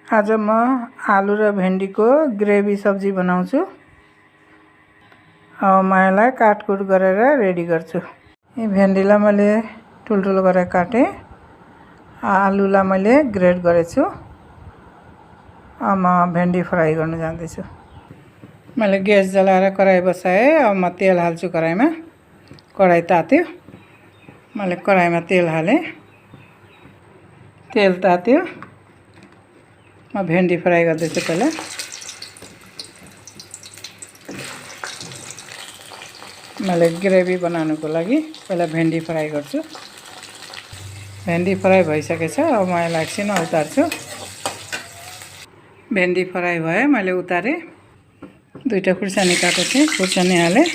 आज म आलु र भेन्डीको ग्रेभी सब्जी बनाउँछु। अब म यसलाई काटकुट गरेर रेडी गर्छु। यो भेन्डीलाई मैले ठुल्ठुलो गरेर काटेँ। आलुलाई मैले ग्रेड गरेछु। अब म भेन्डी फ्राई गर्न जाँदैछु। मैले ग्यास जलाएर कराई बसाएँ। अब म तेल हाल्छु कराईमा। कराई तात्यो। मैले कराईमा तेल हालेँ। तेल तात्यो। म भेन्डी फ्राई गर्दैछु पहिला। मैले ग्रेभी बनाउनुको लागि पहिला भेन्डी फ्राई गर्छु। भेन्डी फ्राई भइसकेछ। अब म यसलाई एकछिन उतार्छु। भेन्डी फ्राई भयो, मैले उतारेँ। दुईटा खुर्सानी काटेको थिएँ, खुर्सानी हालेँ।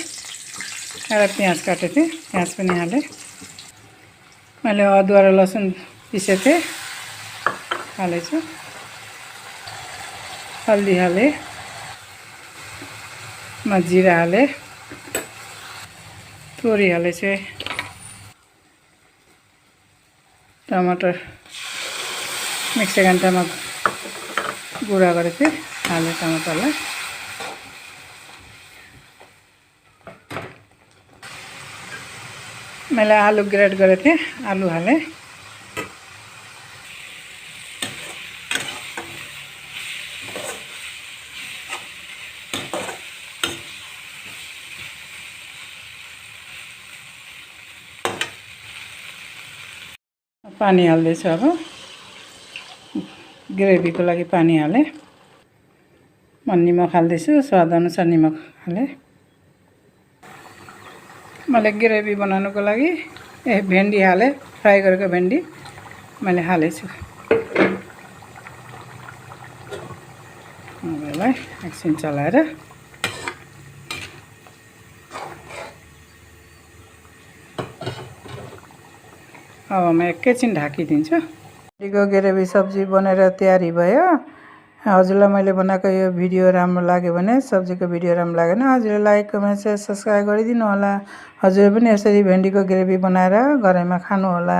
एउटा प्याज काटेको थिएँ, प्याज पनि हालेँ। मैले अदुवा र लसुन पिसेको थिएँ, हालेछु। हल्दी हालेँ। म जिरा हालेँ। तोरी हालेछु। टमाटर मिक्सी घन्टामा गुडा गरेको थिएँ, हालेँ टमाटरलाई। मैले आलु ग्रेड गरेको थिएँ, आलु हालेँ। पानी हाल्दैछु। अब ग्रेभीको लागि पानी हालेँ। म निमक हाल्दैछु, स्वादअनुसार निमक हालेँ। मैले ग्रेभी बनाउनुको लागि भेन्डी हालेँ, फ्राई गरेको भेन्डी मैले हालेछु। यसलाई एकछिन चलाएर अब म एकैछिन ढाकिदिन्छु। भेन्डीको ग्रेभी सब्जी बनेर तयारी भयो। हजुरलाई मैले बनाएको यो भिडियो राम्रो लाग्यो भने, सब्जीको भिडियो राम्रो लाग्यो भने हजुरले लाइक, कमेन्ट, शेयर, सब्सक्राइब गरिदिनु होला। हजुर पनि यसरी भेन्डीको ग्रेभी बनाएर घरैमा खानु होला।